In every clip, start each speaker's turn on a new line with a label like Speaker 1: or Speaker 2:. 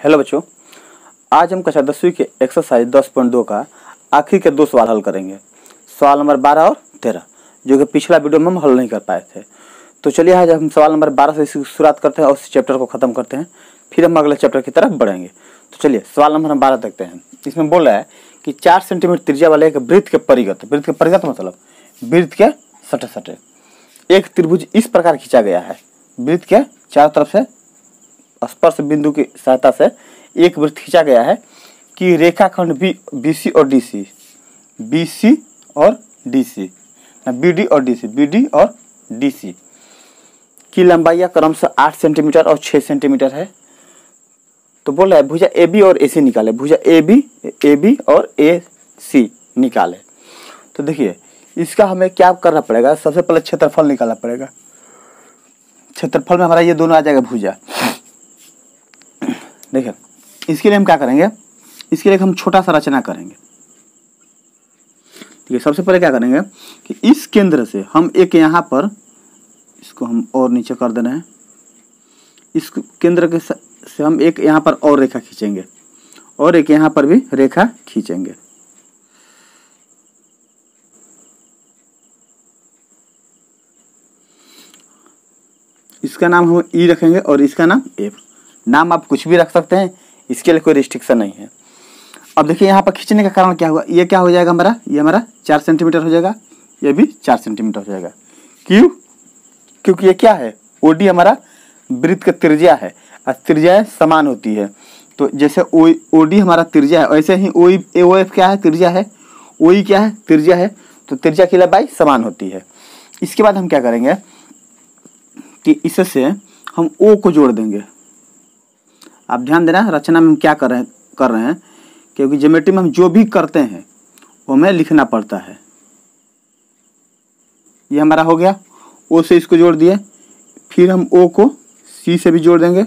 Speaker 1: Hello बच्चों, आज हम कक्षा 10वीं के एक्सरसाइज 10.2 का आखिरी के दो सवाल हल करेंगे। सवाल नंबर 12 और 13, जो कि पिछला वीडियो में हम हल नहीं कर पाए थे। तो चलिए आज हम सवाल नंबर 12 से इसकी शुरुआत करते हैं और इस चैप्टर को खत्म करते हैं, फिर हम अगले चैप्टर की तरफ बढ़ेंगे। तो चलिए सवाल नंबर 12 देखते हैं। इसमें बोल रहा है कि 4 सेंटीमीटर त्रिज्या वाले एक वृत्त के परिगत मतलब वृत्त के सटे सटे एक त्रिभुज इस प्रकार खींचा गया है। वृत्त के चारों तरफ से स्पर्श बिंदु की सहायता से एक वृत्त खींचा गया है कि रेखाखंड बीसी और डीसी की लंबाई क्रमशः 8 सेंटीमीटर और 6 सेंटीमीटर है। तो बोल रहा है भुजा ए बी और ए सी निकाले, भुजा ए बी और ए सी निकाले। तो देखिए इसका हमें क्या करना पड़ेगा, सबसे पहले क्षेत्रफल निकालना पड़ेगा। क्षेत्रफल में हमारा ये दोनों आ जाएगा भुजा। देखिए इसके लिए हम क्या करेंगे, इसके लिए हम छोटा सा रचना करेंगे। ठीक है, सबसे पहले क्या करेंगे कि इस केंद्र से हम एक यहाँ पर, इसको हम और नीचे कर दे रहे हैं, इस केंद्र के से हम एक यहाँ पर और रेखा खींचेंगे और एक यहाँ पर भी रेखा खींचेंगे। इसका नाम हम ई रखेंगे और इसका नाम एफ। नाम आप कुछ भी रख सकते हैं, इसके लिए कोई रिस्ट्रिक्शन नहीं है। अब देखिए यहाँ पर खींचने का कारण क्या हुआ, ये क्या हो जाएगा हमारा, ये हमारा 4 सेंटीमीटर हो जाएगा, ये भी 4 सेंटीमीटर हो जाएगा। क्यों? क्योंकि ये क्या है, ओडी हमारा वृत्त का त्रिज्या है और त्रिज्या समान होती है। तो जैसे ओडी हमारा त्रिज्या है, वैसे ही ओ एफ क्या है, त्रिज्या है, ओई क्या है, त्रिज्या है। तो त्रिज्या की लंबाई समान होती है। इसके बाद हम क्या करेंगे कि इससे हम ओ को जोड़ देंगे। आप ध्यान देना रचना में हम क्या कर रहे हैं, क्योंकि ज्योमेट्री में हम जो भी करते हैं वो हमें लिखना पड़ता है। ये हमारा हो गया, ओ से इसको जोड़ दिए, फिर हम ओ को सी से भी जोड़ देंगे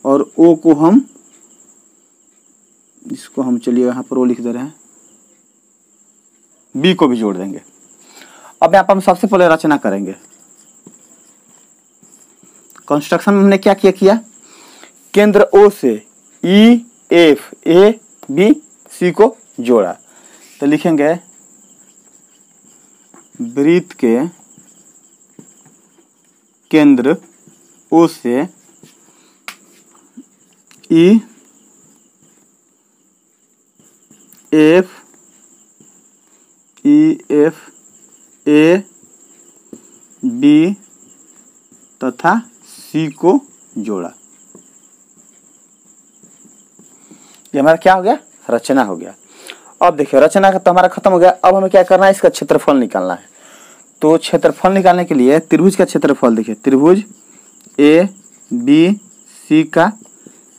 Speaker 1: और ओ को हम इसको हम चलिए यहाँ पर ओ लिख दे रहे हैं, बी को भी जोड़ देंगे। अब यहाँ पर हम सबसे पहले रचना करेंगे। कंस्ट्रक्शन में हमने क्या किया, केंद्र ओ से E F A B C को जोड़ा। तो लिखेंगे वृत्त के केंद्र ओ से ई एफ ए बी तथा सी को जोड़ा। ये हमारा क्या हो गया, रचना हो गया। अब देखिए रचना का तो हमारा खत्म हो गया। अब हमें क्या करना है, इसका क्षेत्रफल निकालना है। तो क्षेत्रफल निकालने के लिए त्रिभुज का क्षेत्रफल देखिए, त्रिभुज ए बी सी का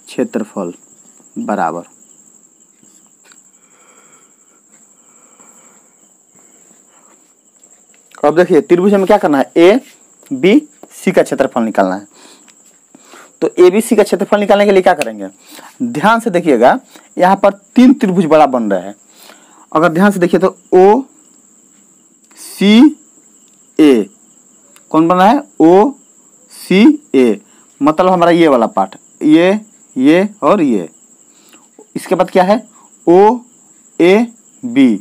Speaker 1: क्षेत्रफल बराबर अब देखिए त्रिभुज में क्या करना है, ए बी सी का क्षेत्रफल निकालना है। तो एबीसी का क्षेत्रफल निकालने के लिए क्या करेंगे, ध्यान से देखिएगा यहाँ पर 3 त्रिभुज बड़ा बन रहा है। अगर ध्यान से देखिए तो ओ सी ए कौन बन रहा है, ओ सी ए, मतलब हमारा ये वाला पार्ट, ये और ये। इसके बाद क्या है, ओ ए बी,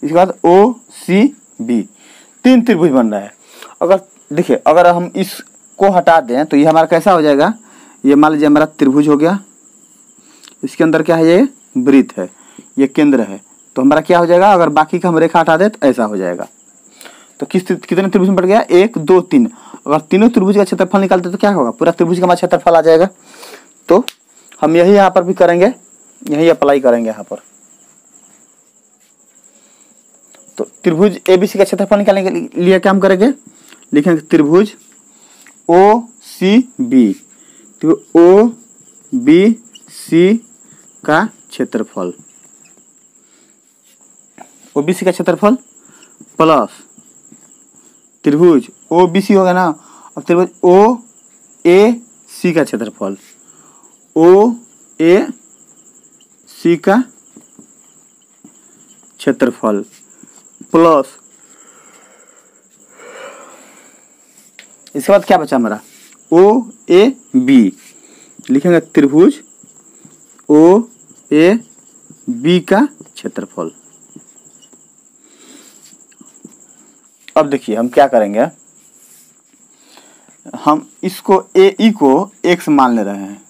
Speaker 1: इसके बाद ओ सी बी, 3 त्रिभुज बन रहा है। अगर देखिए अगर हम इस को हटा दें तो ये हमारा कैसा हो जाएगा, ये मान लीजिए हमारा त्रिभुज हो गया, इसके अंदर क्या है, ये वृत्त है, ये केंद्र है। तो हमारा क्या हो जाएगा, अगर बाकी का हम रेखा हटा दें तो ऐसा हो जाएगा। तो कितने त्रिभुज में बढ़ गया, 1 2 3। अगर तीनों त्रिभुज का क्षेत्रफल निकालते तो क्या होगा, पूरा त्रिभुज का हमारा क्षेत्रफल आ जाएगा। तो हम यही यहाँ पर भी करेंगे, यही अप्लाई करेंगे यहाँ पर। तो त्रिभुज एबीसी का क्षेत्रफल निकालने के लिए क्या हम करेंगे, लिखेंगे त्रिभुज ओ सी बी, तो ओ बी सी का क्षेत्रफल, ओ बी सी का क्षेत्रफल प्लस त्रिभुज ओ बी सी होगा ना। अब त्रिभुज ओ ए सी का क्षेत्रफल, ओ ए सी का क्षेत्रफल प्लस इसके बाद क्या बचा हमारा, ओ ए बी, लिखेंगे त्रिभुज ओ ए बी का क्षेत्रफल। अब देखिए हम क्या करेंगे, हम इसको ए ई को x मान ले रहे हैं।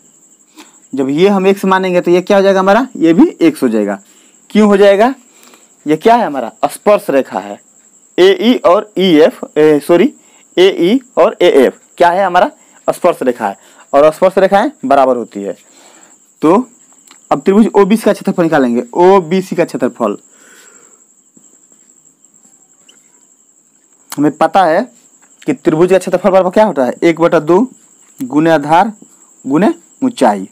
Speaker 1: जब ये हम x मानेंगे तो ये क्या हो जाएगा हमारा, ये भी x हो जाएगा। क्यों हो जाएगा, ये क्या है हमारा स्पर्श रेखा है। ए ई और ई एफ सॉरी ए ई और ए एफ क्या है हमारा स्पर्श रेखा है, और स्पर्श रेखाएं बराबर होती है। तो अब त्रिभुज ओ बी सी का क्षेत्रफल निकालेंगे। ओ बी सी का क्षेत्रफल हमें पता है कि त्रिभुज का क्षेत्रफल बराबर क्या होता है, 1/2 गुने आधार गुने ऊंचाई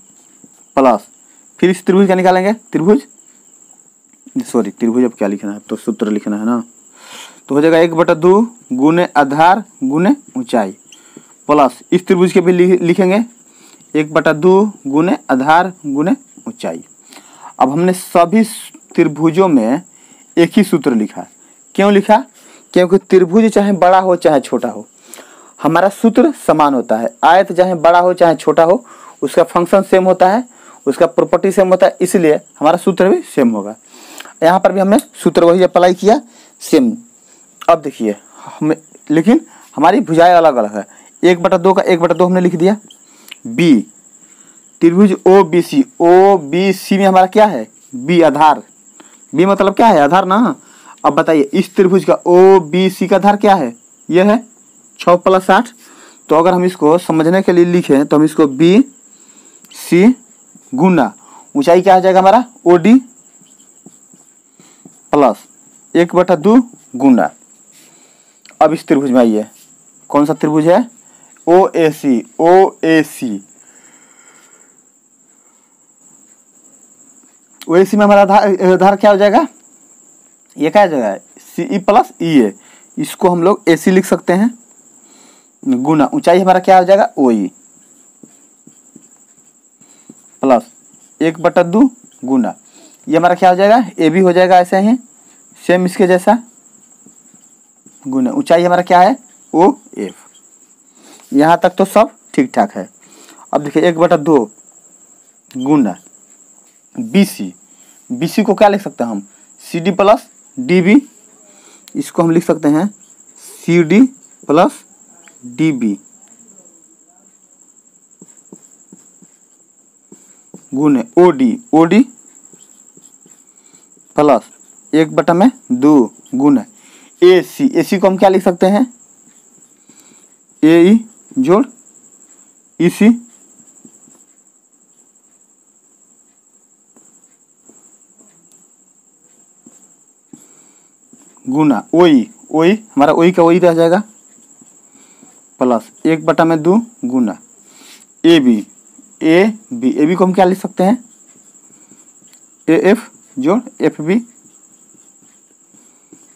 Speaker 1: प्लस, फिर इस त्रिभुज का निकालेंगे, त्रिभुज अब क्या लिखना है, तो सूत्र लिखना है ना, तो हो जाएगा 1/2 गुने आधार गुने ऊंचाई प्लस इस त्रिभुज के भी लिखेंगे 1/2 गुने आधार गुने ऊंचाई। अब हमने सभी त्रिभुजों में एक ही सूत्र लिखा। क्यों लिखा, क्योंकि त्रिभुज चाहे बड़ा हो चाहे छोटा हो हमारा सूत्र समान होता है। आयत चाहे बड़ा हो चाहे छोटा हो उसका फंक्शन सेम होता है, उसका प्रॉपर्टी सेम होता है, इसलिए हमारा सूत्र भी सेम होगा। यहाँ पर भी हमने सूत्र वही अप्लाई किया सेम। अब देखिए हमें, लेकिन हमारी भुजाएं अलग अलग है। 1/2 का 1/2 हमने लिख दिया। बी त्रिभुज ओ बी सी में हमारा क्या है, बी आधार, बी मतलब क्या है आधार ना। अब बताइए इस त्रिभुज का ओ बी सी का आधार क्या है, यह है 6 + 8। तो अगर हम इसको समझने के लिए लिखें तो हम इसको बी सी गुना ऊंचाई क्या हो जाएगा हमारा ओ डी प्लस 1/2 गुना। अब इस त्रिभुज में आइए, कौन सा त्रिभुज है, ओ ए सी। ओ ए सी में हमारा आधार क्या हो जाएगा, ये क्या हो जाएगा सी ई प्लस ई ए, इसको हम लोग ए सी लिख सकते हैं गुना ऊंचाई हमारा क्या हो जाएगा ओ ई प्लस 1/2 गुना ये हमारा क्या हो जाएगा ए बी हो जाएगा, ऐसे ही सेम इसके जैसा गुना ऊंचाई हमारा क्या है ओ एफ। यहाँ तक तो सब ठीक ठाक है। अब देखिए 1/2 गुना बी सी को क्या लिख सकते हैं हम, C D plus D B, इसको हम लिख सकते हैं C D plus D B गुने ओ डी प्लस 1/2 गुना ए सी को हम क्या लिख सकते हैं, ए ई जोड़ ई सी गुना ओई हमारा ओई का ओई रह जाएगा प्लस 1/2 गुना ए बी को हम क्या लिख सकते हैं, ए एफ जोड़ एफ बी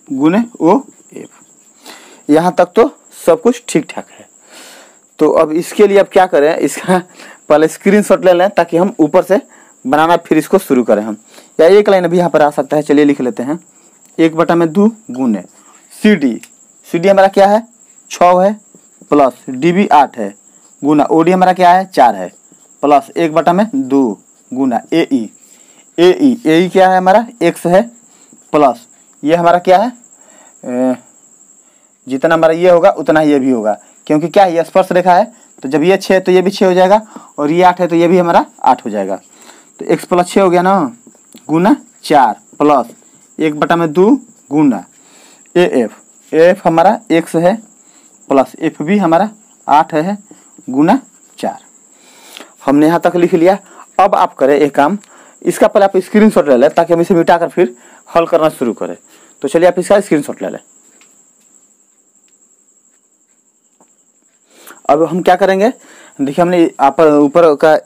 Speaker 1: गुने ओ एफ। यहाँ तक तो सब कुछ ठीक ठाक है। तो अब इसके लिए अब क्या करें, इसका पहले स्क्रीनशॉट ले लें ताकि हम ऊपर से बनाना फिर इसको शुरू करें हम, या एक लाइन अभी यहाँ पर आ सकता है। चलिए लिख लेते हैं 1/2 गुने सी डी हमारा क्या है 6 है प्लस डी बी 8 है गुना ओ डी हमारा क्या है 4 है प्लस 1/2 गुना ए ई क्या है हमारा x है प्लस ये हमारा क्या है जितना हमारा ये होगा उतना ही ये भी होगा, क्योंकि क्या है ये स्पर्श रेखा है। तो जब ये 6 तो ये भी 6 हो जाएगा, और ये 8 है तो ये भी हमारा 8 हो जाएगा। तो x + 6 हो गया ना गुना 4 प्लस 1/2 गुना ए एफ हमारा x है प्लस एफ भी हमारा 8 है गुना 4। हमने यहाँ तक लिख लिया। अब आप करें एक काम, इसका पहले आप स्क्रीनशॉट ले लें ताकि हम इसे मिटाकर फिर हल करना शुरू करें। तो चलिए आप इसका स्क्रीनशॉट ले लें। अब हम क्या करेंगे, देखिए हमने आप ऊपर का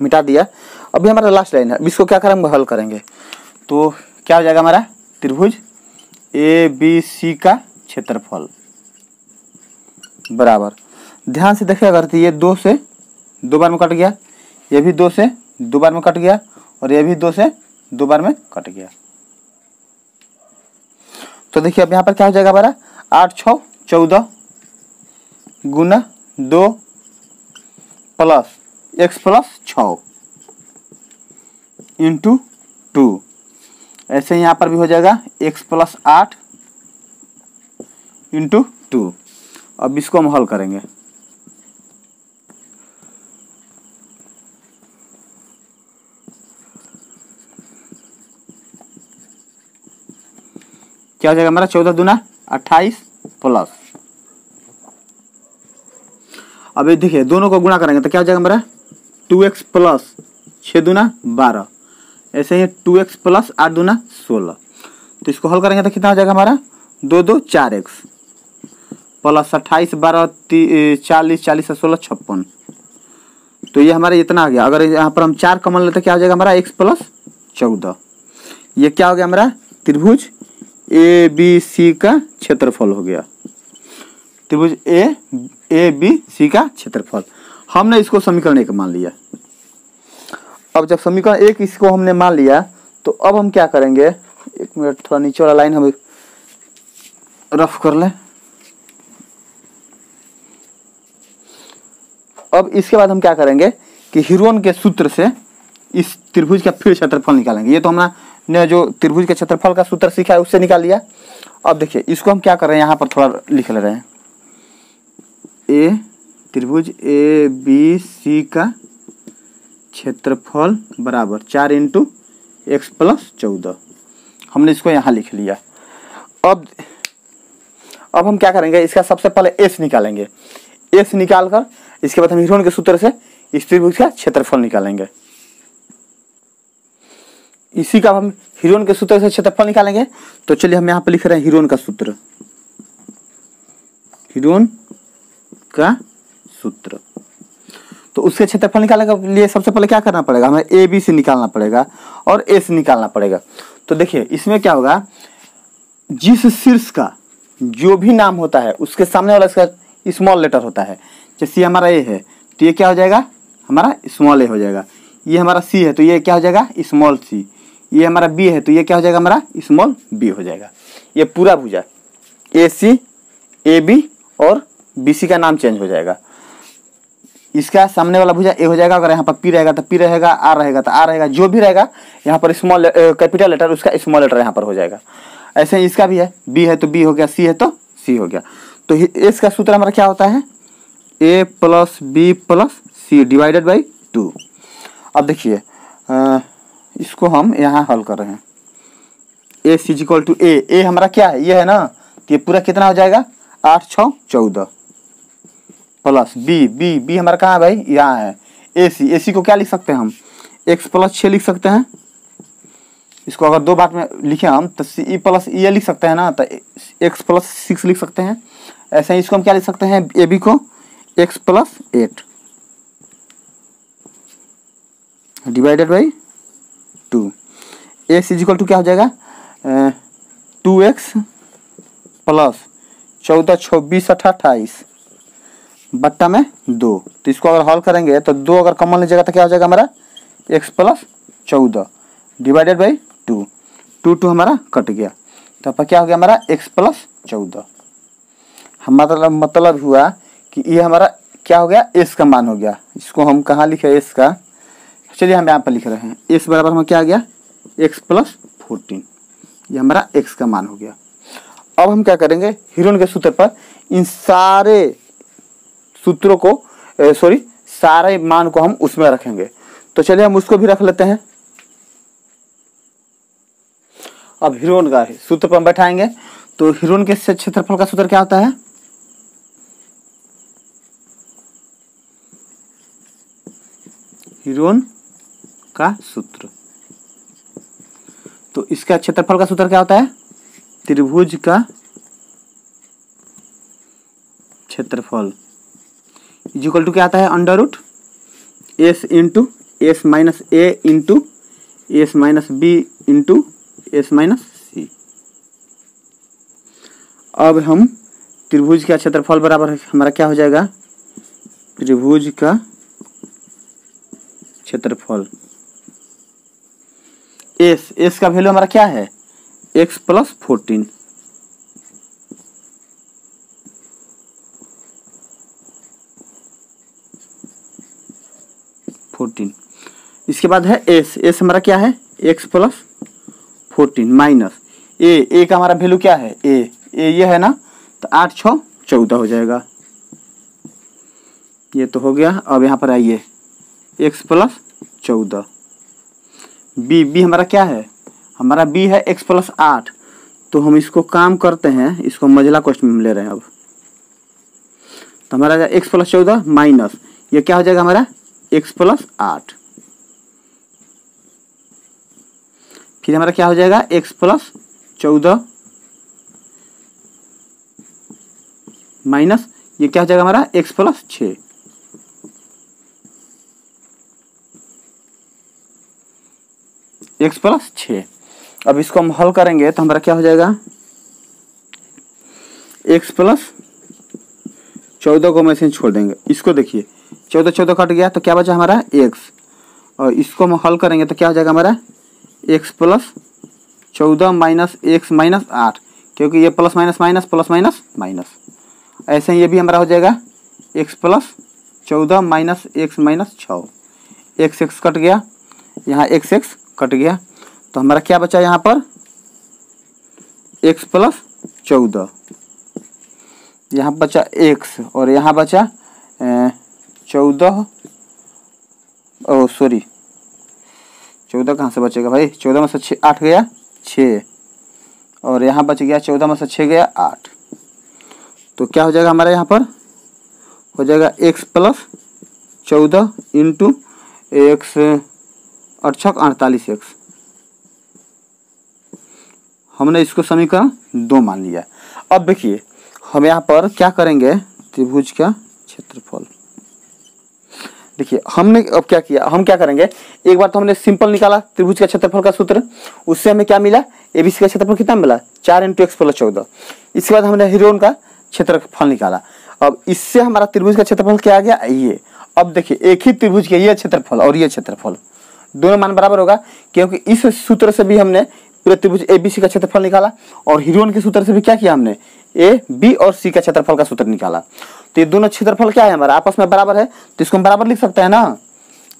Speaker 1: मिटा दिया। अभी हमारा लास्ट लाइन है, इसको क्या करेंगे हल करेंगे। तो क्या हो जाएगा हमारा त्रिभुज ए बी सी का क्षेत्रफल बराबर, ध्यान से देखिए अगर तो ये 2 से 2 बार में कट गया, ये भी 2 से 2 बार में कट गया, और ये भी 2 से 2 बार में कट गया। तो देखिए अब यहाँ पर क्या हो जाएगा हमारा 8 6 14 गुना 2 प्लस x प्लस 6 इंटू 2। ऐसे यहाँ पर भी हो जाएगा x प्लस 8 इंटू 2। अब इसको हम हल करेंगे। क्या हो जाएगा हमारा 14 दूना 28 प्लस, अब ये देखिए दोनों को गुणा करेंगे तो क्या हो जाएगा हमारा 2x प्लस 6 दूना 12, ऐसे ही 2x प्लस 8 दूना 16। तो इसको हल करेंगे तो कितना हो जाएगा हमारा 2 2 4x प्लस 28 12 40 40 से 16 56। तो ये हमारा इतना आ गया। अगर यहाँ पर हम 4 कॉमन लेते क्या हो जाएगा हमारा x प्लस 14। ये क्या हो गया हमारा त्रिभुज ए बी सी का क्षेत्रफल हो गया। त्रिभुज ए बी सी का क्षेत्रफल हमने इसको समीकरण 1 मान लिया। अब जब समीकरण 1 इसको हमने मान लिया तो अब हम क्या करेंगे, एक मिनट थोड़ा नीचे वाला लाइन हम रफ कर लें। अब इसके बाद हम क्या करेंगे कि हीरोन के सूत्र से इस त्रिभुज का फिर क्षेत्रफल निकालेंगे। ये तो हमने जो त्रिभुज के क्षेत्रफल का सूत्र सीखा है उससे निकाल लिया। अब देखिए इसको हम क्या कर रहे हैं, यहाँ पर थोड़ा लिख ले रहे हैं। ए त्रिभुज ए बी सी का क्षेत्रफल बराबर 4 इंटू एक्स प्लस 14। हमने इसको यहाँ लिख लिया। अब हम क्या करेंगे, इसका सबसे पहले एस निकालेंगे। एस निकाल कर इसके बाद हम हीरोन के सूत्र से इस त्रिभुज का क्षेत्रफल निकालेंगे। इसी का हम हीरोन के सूत्र से क्षेत्रफल निकालेंगे। तो चलिए हम यहाँ पर लिख रहे हैं हीरोन का सूत्र। हीरोन का सूत्र, तो उसके क्षेत्रफल निकालने के लिए सबसे पहले क्या करना पड़ेगा, हमें ए बी से निकालना पड़ेगा और ए से निकालना पड़ेगा। तो देखिए इसमें क्या होगा, जिस शीर्ष का जो भी नाम होता है उसके सामने वाला इसका स्मॉल लेटर होता है। जैसे ये हमारा ए है तो ये क्या हो जाएगा हमारा स्मॉल ए हो जाएगा। ये हमारा सी है तो ये क्या हो जाएगा स्मॉल सी। ये हमारा बी है तो ये क्या हो जाएगा हमारा स्मॉल बी हो जाएगा। ये पूरा भुजा ए सी ए बी और बी सी का नाम चेंज हो जाएगा। इसका सामने वाला भुजा ए हो जाएगा। अगर यहाँ पर पी रहेगा तो पी रहेगा, आर रहेगा तो आर रहेगा, जो भी रहेगा यहाँ पर स्मॉल कैपिटल लेटर उसका स्मॉल लेटर यहाँ पर हो जाएगा। ऐसे ही इसका भी है, बी है तो बी हो गया, सी है तो सी हो गया। तो इसका सूत्र हमारा क्या होता है A plus B plus C divided by 2। अब देखिए इसको हम यहाँ हल कर रहे हैं। ए सी इक्वल टू ए हमारा क्या है, ये है ना, तो ये पूरा कितना हो जाएगा 8 6 14 प्लस बी हमारा कहाँ है भाई, यहाँ है। ए सी को क्या लिख सकते हैं हम x प्लस 6 लिख सकते हैं। इसको अगर दो बार में लिखे हम तो सी प्लस ये लिख सकते हैं ना, तो x प्लस 6 लिख सकते हैं। ऐसे ही इसको हम क्या लिख सकते हैं ए बी को x plus 8 divided by 2। A C equal to क्या हो जाएगा 2x प्लस 14 26 28 बट्टा में 2। तो इसको अगर हल करेंगे तो 2 अगर कॉमन लीजिएगा तो क्या हो जाएगा हमारा x प्लस 14 डिवाइडेड बाई 2। 2 हमारा कट गया तो अब क्या हो गया हमारा x प्लस 14। हमारा मतलब हुआ कि ये हमारा क्या हो गया s का मान हो गया। इसको हम कहाँ लिखे s का, चलिए हम यहाँ पर लिख रहे हैं s बराबर हमें क्या आ गया x प्लस 14। ये हमारा x का मान हो गया। अब हम क्या करेंगे हीरोन के सूत्र पर इन सारे सूत्रों को सारे मान को हम उसमें रखेंगे। तो चलिए हम उसको भी रख लेते हैं। अब हीरोन का सूत्र पर हम बैठाएंगे तो हीरोन के क्षेत्रफल का सूत्र क्या होता है हीरोन का सूत्र। तो इसका क्षेत्रफल का सूत्र क्या होता है त्रिभुज का क्षेत्रफल इक्वल टू क्या आता है under root S into S minus A into S minus B into S minus C. अब हम त्रिभुज का क्षेत्रफल बराबर हमारा क्या हो जाएगा त्रिभुज का क्षेत्रफल एस का वैल्यू हमारा क्या है x प्लस 14। 14। इसके बाद है एस, एस हमारा क्या है x प्लस 14 माइनस ए का हमारा वैल्यू क्या है ए ये है ना, तो 8 6 14 हो जाएगा। ये तो हो गया। अब यहाँ पर आइए x प्लस 14, बी हमारा क्या है, हमारा बी है x प्लस 8। तो हम इसको काम करते हैं, इसको मझला क्वेश्चन में ले रहे हैं। अब तो हमारा x प्लस 14 माइनस ये क्या हो जाएगा हमारा x प्लस 8, फिर हमारा क्या हो जाएगा x प्लस 14 माइनस ये क्या हो जाएगा हमारा x प्लस 6, x प्लस 6। अब इसको हम हल करेंगे तो हमारा क्या हो जाएगा x प्लस 14 को मैं से छोड़ देंगे। इसको देखिए 14 कट गया तो क्या बचा हमारा x, और इसको हम हल करेंगे तो क्या हो जाएगा हमारा x plus 14 minus x minus 8, क्योंकि ये plus minus minus plus minus minus. ऐसे ही ये भी हमारा हो जाएगा x plus 14 minus x minus 6, x cut गया, यहाँ x कट गया, तो हमारा क्या बचा यहाँ पर x प्लस 14, यहाँ बचा x और यहाँ बचा 14, ओ सॉरी 14 कहाँ से बचेगा भाई, 14 में से 8 गया 6, और यहाँ बच गया 14 में से 6 गया 8। तो क्या हो जाएगा हमारा यहाँ पर हो जाएगा x plus 14 into x 8 48x। हमने इसको समीकरण 2 मान लिया। अब देखिए हम यहाँ पर क्या करेंगे, त्रिभुज का क्षेत्रफल। देखिए हमने अब क्या किया, हम क्या करेंगे, एक बार तो हमने सिंपल निकाला त्रिभुज का क्षेत्रफल का सूत्र, उससे हमें क्या मिला एबीसी का क्षेत्रफल कितना मिला 4 इंटू x प्लस 14। इसके बाद हमने हिरोन का क्षेत्रफल निकाला। अब इससे हमारा त्रिभुज का क्षेत्रफल क्या आ गया ये। अब देखिए एक ही त्रिभुज के ये क्षेत्रफल और ये क्षेत्रफल दोनों मान बराबर होगा, क्योंकि इस सूत्र से भी हमने पूरे त्रिभुज एबीसी का क्षेत्रफल निकाला, और हिरोन के सूत्र से भी क्या किया हमने ए बी और सी का क्षेत्रफल का सूत्र निकाला। तो ये दोनों क्षेत्रफल क्या है हमारा आपस में बराबर है, तो इसको हम बराबर लिख सकते हैं ना,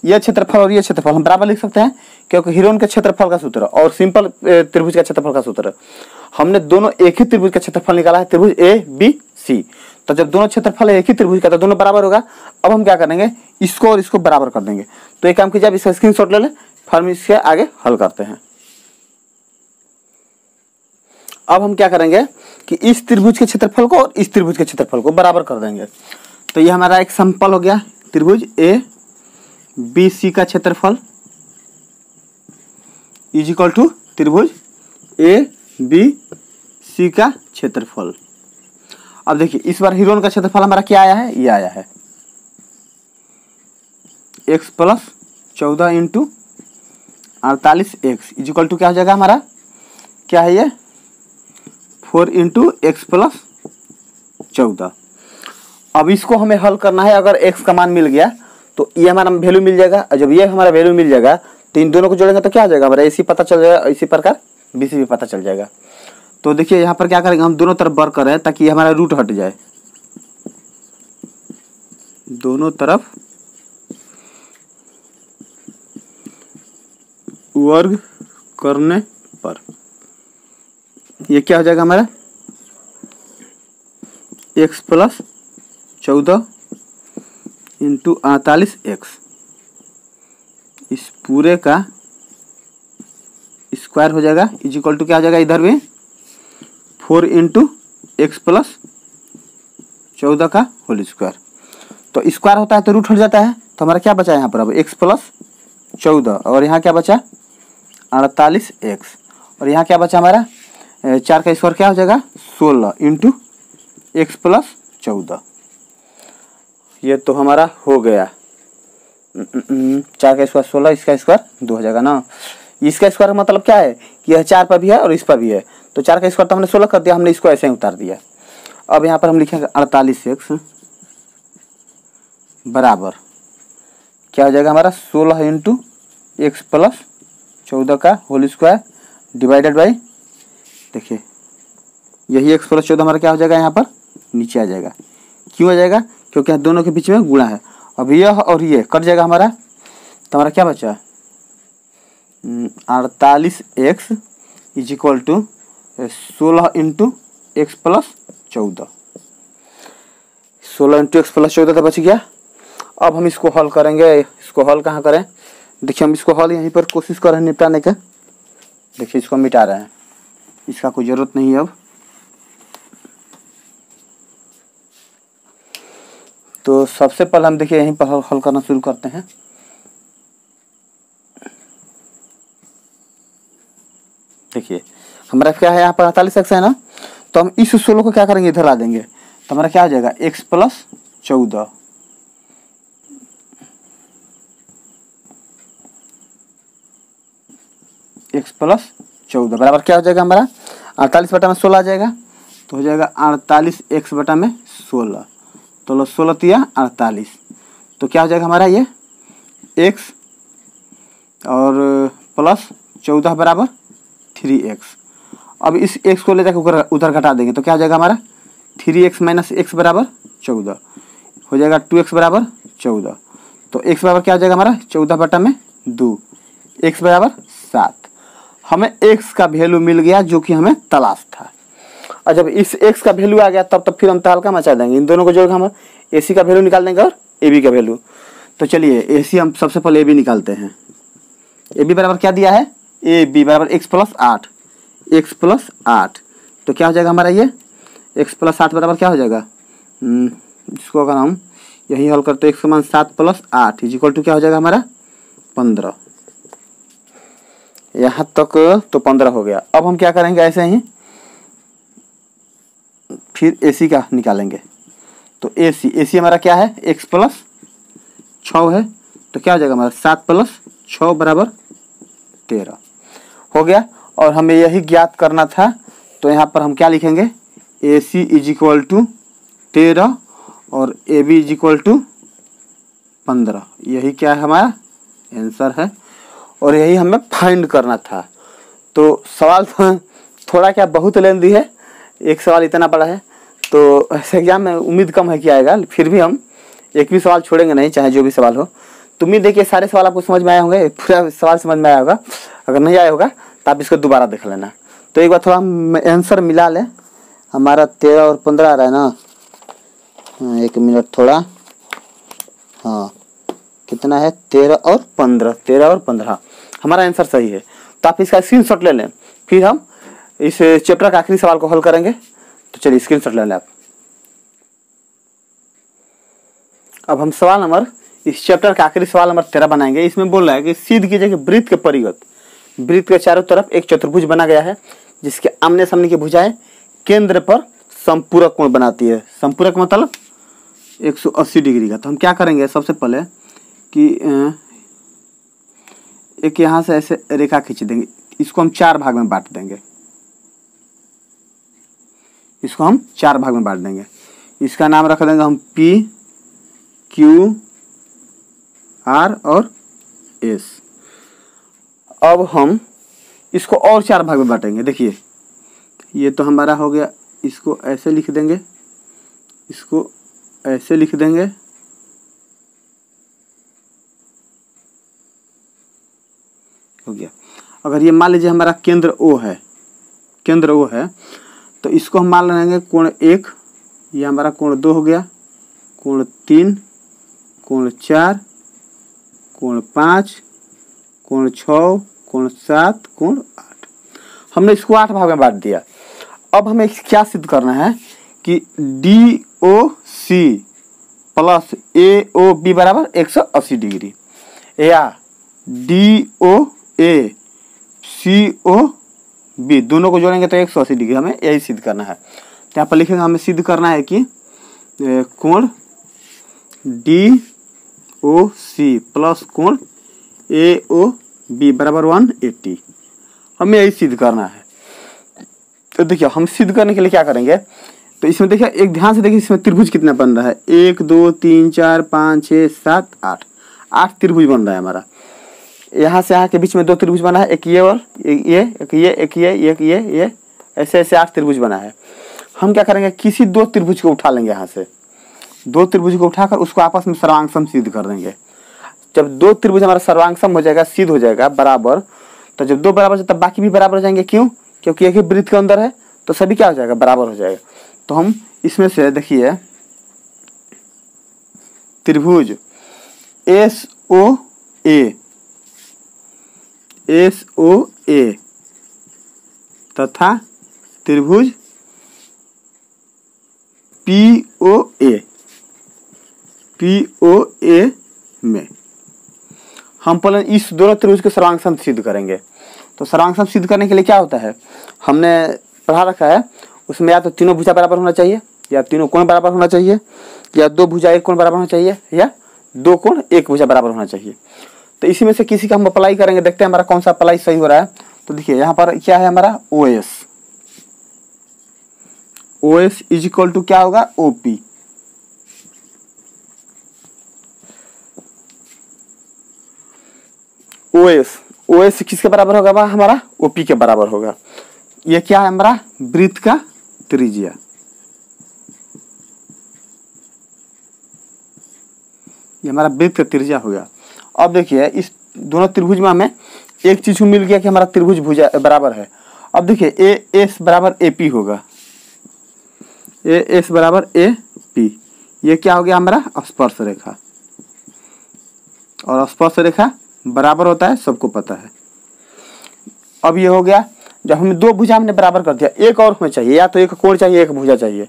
Speaker 1: ये क्षेत्रफल और ये क्षेत्रफल हम बराबर लिख सकते हैं, क्योंकि हिरोन के क्षेत्रफल का सूत्र और सिंपल त्रिभुज का क्षेत्रफल का सूत्र हमने दोनों एक ही त्रिभुज का क्षेत्रफल निकाला है, त्रिभुज ए बी सी। तो जब दोनों क्षेत्रफल है एक ही त्रिभुज का तो दोनों बराबर होगा। अब हम क्या करेंगे इसको और इसको बराबर कर देंगे। तो एक काम कीजिए आप इसका स्क्रीनशॉट ले लें, फिर हम इसके आगे हल करते हैं। अब हम क्या करेंगे कि इस त्रिभुज के क्षेत्रफल को और इस त्रिभुज के क्षेत्रफल को बराबर कर देंगे। तो ये हमारा एक सैंपल हो गया, त्रिभुज ए बी सी का क्षेत्रफल इज इक्वल टू त्रिभुज ए बी सी का क्षेत्रफल। अब देखिए इस बार हिरोन का क्षेत्रफल हमारा क्या आया है, ये आया है x plus 14 into 48x is equal to क्या हो जाएगा हमारा, क्या है ये 4 इंटू एक्स प्लस 14। अब इसको हमें हल करना है। अगर x का मान मिल गया तो ये हमारा वैल्यू मिल जाएगा, और जब ये हमारा वैल्यू मिल जाएगा तो इन दोनों को जोड़ेंगे तो क्या हो जाएगा हमारा एसी पता चल जाएगा, इसी प्रकार बीसी भी पता चल जाएगा। तो देखिए यहाँ पर क्या करेंगे हम दोनों तरफ वर्ग करें ताकि हमारा रूट हट जाए, दोनों तरफ वर्ग करने पर ये क्या हो जाएगा हमारा x प्लस 14 इंटू 48x, इस पूरे का स्क्वायर हो जाएगा इज इक्वल टू क्या हो जाएगा इधर भी 4 इंटू एक्स प्लस 14 का होल स्क्वायर। तो स्क्वायर होता है तो रूट हट जाता है, तो हमारा क्या बचा यहाँ पर अब x प्लस 14 और यहाँ क्या बचा 48x, और यहाँ क्या बचा हमारा 4 का स्क्वायर क्या हो जाएगा 16 इंटू एक्स प्लस 14। ये तो हमारा हो गया 4 का स्क्वायर 16, इसका स्क्वायर 2 हो जाएगा ना। इसका स्क्वायर मतलब क्या है कि यह 4 पर भी है और इस पर भी है, तो 4 का स्क्वायर तो हमने 16 कर दिया, हमने इसको ऐसे ही उतार दिया। अब यहाँ पर हम लिखेंगे 48x बराबर क्या हो जाएगा हमारा 16 इंटू एक्स प्लस 14 का होल स्क्वायर डिवाइडेड बाई, देखिए यही x प्लस 14 हमारा क्या हो जाएगा यहाँ पर नीचे आ जाएगा। क्यों आ जाएगा, क्योंकि यहाँ दोनों के बीच में गुणा है। अब यह और ये कट जाएगा हमारा, तो हमारा क्या बचा 48x is equal to 16 into X plus 14। 16 into X plus 14 तो बच गया। अब हम इसको हल करेंगे। इसको हल कहाँ करें? देखिए हम इसको हल यहीं पर कोशिश कर रहे हैं निपटाने का। देखिए इसको मिटा रहे हैं, इसका कोई ज़रूरत नहीं है अब। तो सबसे पहले हम देखिए यहीं पर हल करना शुरू करते हैं। देखिए हमारा क्या है यहाँ पर 48x है ना, तो हम इस 16 को क्या करेंगे, इधर ला देंगे। तो हमारा क्या हो जाएगा x प्लस 14। x प्लस 14 बराबर क्या हो जाएगा हमारा 48 बटा में 16 आ जाएगा। तो हो जाएगा 48x बटा में 16। तो लो 16 तिया 48। तो क्या हो जाएगा हमारा ये x और प्लस 14 बराबर 3x। अब इस x को ले जाकर उधर घटा देंगे तो क्या हो जाएगा हमारा 3x माइनस x बराबर 14। हो जाएगा 2x बराबर 14। तो x बराबर क्या हो जाएगा हमारा 14 बटा में 2, x बराबर 7। हमें x का वैल्यू मिल गया जो कि हमें तलाश था। और जब इस x का वैल्यू आ गया तब फिर हम तहलका मचा देंगे। इन दोनों को जोड़कर हम AC का वैल्यू निकाल देंगे और AB का वैल्यू। तो चलिए AC हम सबसे पहले AB निकालते हैं। AB बराबर क्या दिया है, AB बराबर x प्लस 8, x प्लस 8। तो क्या हो जाएगा हमारा ये x प्लस 8 बराबर क्या हो जाएगा, इसको अगर हम यही हल करते x समान 7 प्लस 8 इज इक्वल टू क्या हो जाएगा हमारा 15। यहाँ तक तो 15 हो गया। अब हम क्या करेंगे ऐसे ही फिर AC का निकालेंगे। तो AC हमारा क्या है x प्लस 6 है। तो क्या हो जाएगा हमारा 7 प्लस 6 बराबर 13 हो गया। और हमें यही ज्ञात करना था। तो यहाँ पर हम क्या लिखेंगे AC इज इक्वल टू 13 और AB इज इक्वल टू 15। यही क्या है हमारा आंसर है और यही हमें फाइंड करना था। तो सवाल थोड़ा क्या बहुत लेंदी है, एक सवाल इतना बड़ा है तो ऐसे एग्जाम में उम्मीद कम है कि आएगा। फिर भी हम एक भी सवाल छोड़ेंगे नहीं, चाहे जो भी सवाल हो। तो उम्मीद देखिए सारे सवाल आपको समझ में आए होंगे, पूरा सवाल समझ में आया होगा। अगर नहीं आया होगा तो आप इसको दोबारा देख लेना। तो एक बार थोड़ा हम आंसर मिला लें। हमारा 13 और 15 आ रहा है ना, एक मिनट थोड़ा, हाँ कितना है 13 और 15 हमारा आंसर सही है। तो आप इसका स्क्रीनशॉट ले लें, फिर हम इस चैप्टर का आखिरी सवाल को हल करेंगे। तो चलिए स्क्रीनशॉट ले लें आप। अब हम सवाल नंबर इस चैप्टर का आखिरी सवाल नंबर 13 बनाएंगे। इसमें बोल रहा है कि सिद्ध कीजिए कि वृत्त के परिगत, वृत्त के चारों तरफ एक चतुर्भुज बना गया है जिसके आमने सामने की भुजाएं केंद्र पर संपूरक कोण बनाती है। संपूरक मतलब 180 डिग्री का। तो हम क्या करेंगे सबसे पहले कि एक यहाँ से ऐसे रेखा खींच देंगे। इसको हम 4 भाग में बांट देंगे। इसको हम 4 भाग में बांट देंगे। इसका नाम रख देंगे हम P, Q, R और S। अब हम इसको और 4 भाग में बांटेंगे। देखिए ये तो हमारा हो गया, इसको ऐसे लिख देंगे, इसको ऐसे लिख देंगे, हो गया। अगर ये मान लीजिए हमारा केंद्र O है, केंद्र O है, तो इसको हम मान लेंगे कोण 1, ये हमारा कोण 2 हो गया, कोण 3, कोण 4, कोण 5, कोण 6, कोण 7, कोण 8। हमने इसको 8 भाग में बांट दिया। अब हमें क्या सिद्ध करना है कि DOC प्लस AOB बराबर 180 डिग्री या DOA COB दोनों को जोड़ेंगे तो 180 डिग्री। हमें यही सिद्ध करना है। तो यहाँ पर लिखेंगे हमें सिद्ध करना है कि कोण DOC प्लस कोण AOB बराबर 180। हमें यही सिद्ध करना है। तो देखिए हम सिद्ध करने के लिए क्या करेंगे, तो इसमें देखिए एक ध्यान से देखिए इसमें त्रिभुज कितना बन रहा है, 1 2 3 4 5 6 7 8 8 त्रिभुज बन रहा है हमारा। यहाँ से यहाँ के बीच में 2 त्रिभुज बना है, एक ये और एक ये, एक ये, एक ये, एक ये, ऐसे ऐसे 8 त्रिभुज बना है। हम क्या करेंगे किसी 2 त्रिभुज को उठा लेंगे। यहाँ से 2 त्रिभुज को उठाकर उसको आपस में सर्वांग सम सिद्ध कर देंगे। जब दो त्रिभुज हमारा सर्वांग सम हो जाएगा, सिद्ध हो जाएगा बराबर, तो जब दो बराबर तब बाकी भी बराबर हो जाएंगे। क्यों? क्योंकि एक ही वृत्त के अंदर है, तो सभी क्या हो जाएगा, बराबर हो जाएगा। तो हम इसमें से देखिए त्रिभुज SOA तथा त्रिभुज POA में हम पहले इस दोनों त्रिभुज के सर्वांग सम सिद्ध करेंगे। तो सर्वांग सम सिद्ध करने के लिए क्या होता है, हमने पढ़ा रखा है, उसमें या तो तीनों भुजा बराबर होना चाहिए, या तीनों कोण बराबर होना चाहिए, या दो भुजा एक कोण बराबर होना चाहिए, या दो कोण एक भुजा बराबर होना चाहिए। तो इसी में से किसी का हम अप्लाई करेंगे, देखते हैं हमारा कौन सा अप्लाई सही हो रहा है। तो देखिए यहाँ पर क्या है हमारा OS इज इक्वल टू क्या होगा, OP। OS किसके बराबर होगा, हमारा OP के बराबर होगा। ये क्या है हमारा वृत्त का त्रिज्या। ये हमारा वृत्त का त्रिज्या हो गया। अब देखिए इस दोनों त्रिभुज में हमें एक चीज मिल गया कि हमारा त्रिभुज भुजा बराबर है। अब देखिए AS बराबर AP होगा, AS बराबर AP। ये क्या हो गया हमारा स्पर्श रेखा, और स्पर्श रेखा बराबर होता है, सबको पता है। अब ये हो गया, जब हमें दो भुजा हमने बराबर कर दिया, एक और हमें चाहिए, या तो एक कोण चाहिए, एक भुजा चाहिए।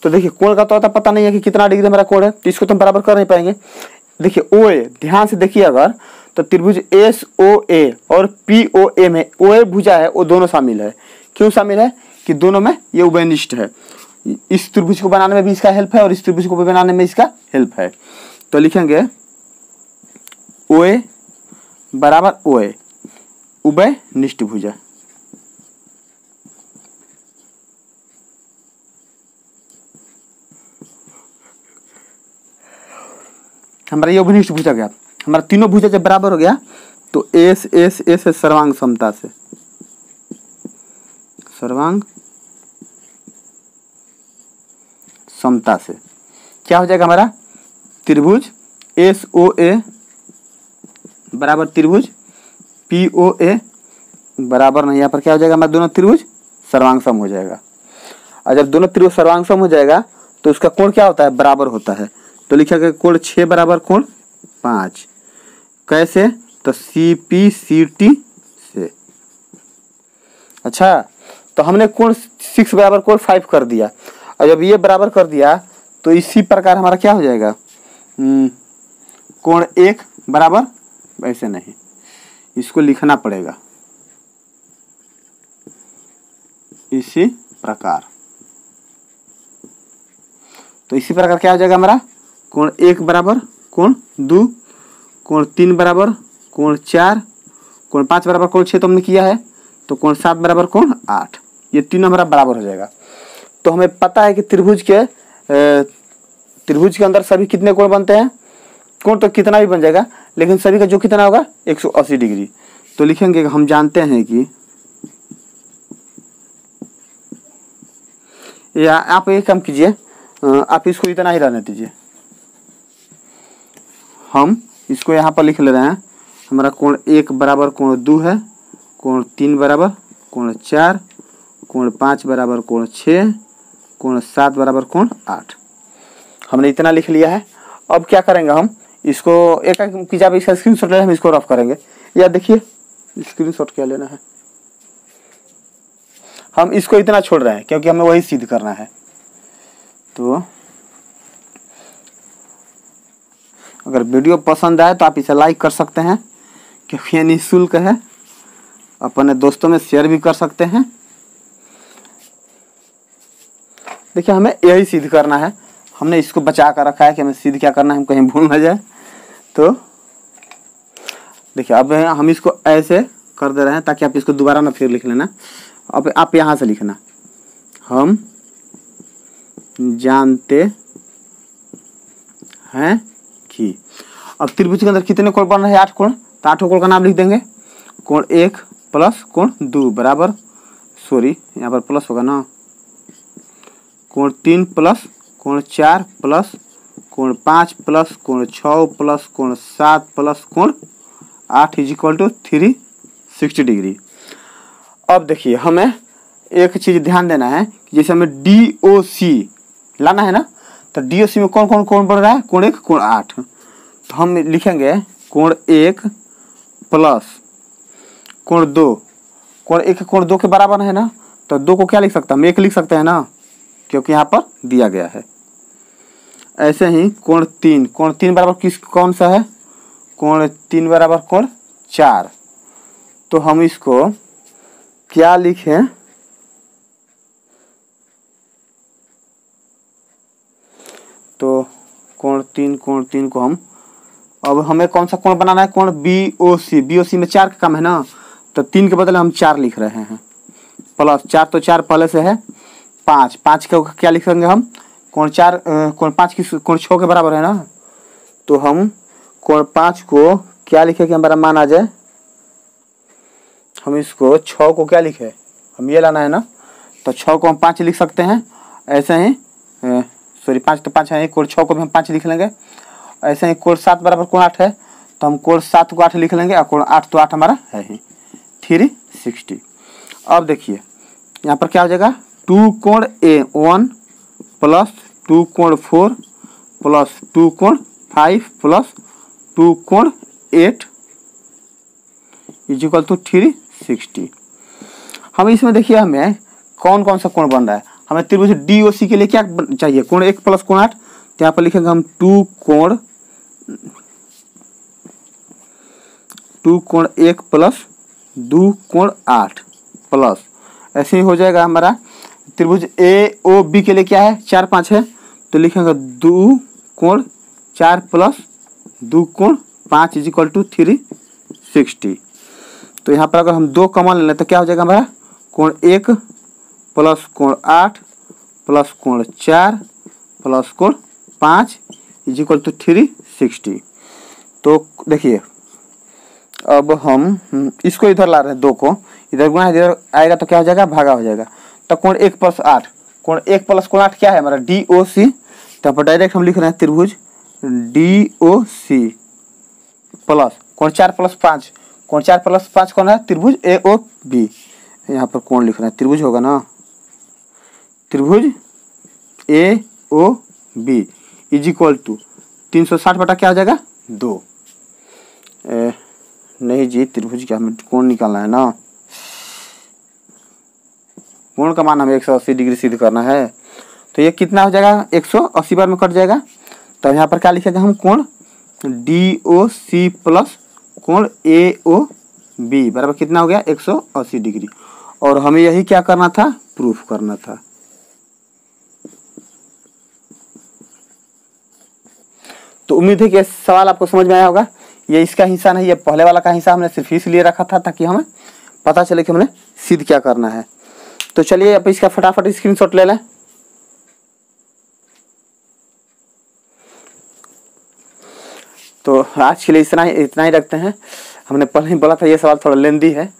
Speaker 1: तो देखिए कोण का तो आता पता नहीं है कि कितना डिग्री हमारा कोण है, तो इसको तो हम बराबर कर नहीं पाएंगे। देखिए OA, ध्यान से देखिए अगर, तो त्रिभुज SOA और POA में OA भुजा है, वो दोनों शामिल है। क्यों शामिल है? कि दोनों में ये उभयनिष्ठ है। इस त्रिभुज को बनाने में भी इसका हेल्प है, और इस त्रिभुज को भी बनाने में इसका हेल्प है। तो लिखेंगे OA बराबर OA, उभयनिष्ठ भुजा। हमारा ये उभयनिष्ठ भुजा गया। हमारा तीनों भुजा जब बराबर हो गया, तो S सर्वांग समता से, सर्वांग समता से क्या हो जाएगा हमारा त्रिभुज SOA बराबर त्रिभुज POA बराबर नहीं, यहाँ पर क्या हो जाएगा हमारा दोनों त्रिभुज सर्वांग सम हो जाएगा। और जब दोनों त्रिभुज सर्वांग सम हो जाएगा, तो उसका कोण क्या होता है, बराबर होता है। तो लिखेगा कोण 6 बराबर कोण 5। कैसे? तो CP/CT से। अच्छा, तो हमने कोण 6 बराबर कोण 5 कर दिया, और जब ये बराबर कर दिया, तो इसी प्रकार हमारा क्या हो जाएगा, कोण 1 बराबर, वैसे नहीं, इसको लिखना पड़ेगा इसी प्रकार। तो इसी प्रकार क्या हो जाएगा हमारा कोण 1 बराबर कोण 2, कोण 3 बराबर कोण 4, कोण 5 बराबर कोण 6 तो हमने किया है, तो कोण 7 बराबर कोण 8। ये तीनों हमारा बराबर हो जाएगा। तो हमें पता है कि त्रिभुज के अंदर सभी कितने कोण बनते हैं, कोण तो कितना भी बन जाएगा, लेकिन सभी का जो कितना होगा 180 डिग्री। तो लिखेंगे हम जानते हैं कि, या आप एक काम कीजिए, आप इसको इतना ही रहने दीजिए, हम इसको यहाँ पर लिख ले रहे हैं। हमारा कोण 1 बराबर कोण 2 है, कोण 3 बराबर कोण 4, कोण 5 बराबर कोण 6, कोण 7 बराबर कोण 8। हमने इतना लिख लिया है। अब क्या करेंगे, हम इसको एक की जब इसका स्क्रीनशॉट ले, हम इसको रफ करेंगे। या देखिए स्क्रीनशॉट क्या लेना है, हम इसको इतना छोड़ रहे हैं क्योंकि हमें वही सिद्ध करना है। तो अगर वीडियो पसंद आए तो आप इसे लाइक कर सकते हैं, क्योंकि ये निःशुल्क है। अपने दोस्तों में शेयर भी कर सकते हैं। देखिए हमें यही सिद्ध करना है, हमने इसको बचा कर रखा है कि हमें सिद्ध क्या करना है, हम कहीं भूल ना जाए। तो देखिए अब हम इसको ऐसे कर दे रहे हैं ताकि आप इसको दोबारा ना फिर लिख लेना। अब आप यहाँ से लिखना, हम जानते हैं कि। अब त्रिभुज के अंदर कितने कोण बन रहे हैं, 8 कोण। तो 8 कोण का नाम लिख देंगे। कोण 1 प्लस कोण 2 बराबर, सॉरी यहाँ पर प्लस होगा ना, कोण 3 प्लस कोण 4 प्लस कोण 5 प्लस कोण 6 प्लस कोण 7 प्लस कोण 8 इज इक्वल टू 360 डिग्री। अब देखिए हमें एक चीज ध्यान देना है कि जैसे हमें DOC लाना है ना, तो DOC में कौन कौन कोण बन रहा है, कोण 1 कोण 8। तो हम लिखेंगे कोण 1 प्लस कोण 2, कोण 1 कोण 2 के बराबर है ना, तो 2 को क्या लिख सकते हैं, हम 1 लिख सकते हैं ना, क्योंकि यहाँ पर दिया गया है। ऐसे ही कोण 3 बराबर किस कौन सा है, कोण 3 बराबर कोण 4। तो हम इसको क्या लिखें, तो कोण 3 को हम, अब हमें कौन सा कोण बनाना है, कोण BOC में 4 का काम है ना, तो 3 के बदले हम 4 लिख रहे हैं, प्लस 4 तो 4 पहले से है, 5 का क्या लिखेंगे हम, कोण 5 की कोण 6 के बराबर है ना, तो हम कोण 5 को क्या लिखे कि हमारा मान आ जाए, हम इसको 6 को क्या लिखे, हम ये लाना है ना, तो 6 को हम 5 लिख सकते हैं। ऐसे ही 5 तो 5 है, कोण 6 को भी हम 5 लिख लेंगे। ऐसे ही कोण 7 बराबर कोण 8 है, तो हम कोण 7 को 8 लिख लेंगे, और कोण 8 तो 8 हमारा है ही 360। अब देखिए यहाँ पर क्या हो जाएगा, 2 कोण 1 प्लस 2 कोण 4 प्लस 2 कोण 5 प्लस 2 कोण 8 इज इक्वल टू 360। हम इसमें देखिए हमें कौन कौन सा कोण बन रहा है, हमें त्रिभुज DOC के लिए क्या चाहिए, कोण 1 प्लस कोण 8, तो यहाँ पर लिखेंगे हम 2 कोण 1 प्लस 2 कोण 8 प्लस, ऐसे ही हो जाएगा हमारा त्रिभुज AOB के लिए क्या है, 4 5 है, तो लिखेंगे 2 कोण 4 प्लस 2 कोण 5 इज इक्वल टू 360। तो यहाँ पर अगर हम 2 कॉमन ले लें तो क्या हो जाएगा हमारा, कोण 1 प्लस कोण 8 प्लस कोण 4 प्लस कोण 5 इज इक्वल टू 360। तो देखिए अब हम इसको इधर ला रहे हैं, 2 को इधर गुणा इधर आएगा तो क्या हो जाएगा, भागा हो जाएगा। तो कोण 1 प्लस 8, कोण 1 प्लस कोण 8 क्या है हमारा, DOC। तो यहाँ पर डायरेक्ट हम लिख रहे हैं त्रिभुज DOC प्लस कोण 4 प्लस 5, कोण 4 प्लस 5 कौन है, त्रिभुज AOB। यहाँ पर कोण लिख रहे हैं, त्रिभुज होगा ना, त्रिभुज AOB इज इक्वल टू 360 बटा क्या हो जाएगा 2। नहीं जी, त्रिभुज क्या हमें कोण निकालना है ना, कोण का मान हमें 180 डिग्री सिद्ध करना है। तो ये कितना हो जाएगा, 180 बार में कट जाएगा। तो यहाँ पर क्या लिखेगा हम, कोण DOC प्लस कोण AOB बराबर कितना हो गया, 180 डिग्री। और हमें यही क्या करना था, प्रूफ करना था। तो उम्मीद है कि सवाल आपको समझ में आया होगा। ये इसका हिस्सा नहीं, ये पहले वाला का हिस्सा हमने सिर्फ इसलिए रखा था ताकि हमें पता चले कि हमने सिद्ध क्या करना है। तो चलिए अब इसका फटाफट स्क्रीनशॉट ले लें। तो आज के लिए इतना ही रखते हैं। हमने पहले ही बोला था ये सवाल थोड़ा लेंदी है,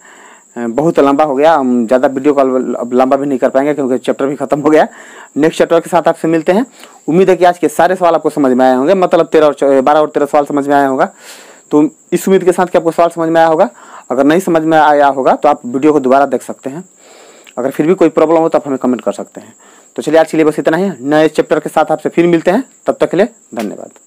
Speaker 1: बहुत लंबा हो गया, हम ज़्यादा वीडियो कॉल अब लंबा भी नहीं कर पाएंगे क्योंकि चैप्टर भी खत्म हो गया। नेक्स्ट चैप्टर के साथ आपसे मिलते हैं। उम्मीद है कि आज के सारे सवाल आपको समझ में आए होंगे, मतलब 12 और 13 सवाल समझ में आए होगा। तो इस उम्मीद के साथ कि आपको सवाल समझ में आया होगा। अगर नहीं समझ में आया होगा तो आप वीडियो को दोबारा देख सकते हैं। अगर फिर भी कोई प्रॉब्लम हो तो आप हमें कमेंट कर सकते हैं। तो चलिए आज के लिए बस इतना ही, नए चैप्टर के साथ आपसे फिर मिलते हैं। तब तक के लिए धन्यवाद।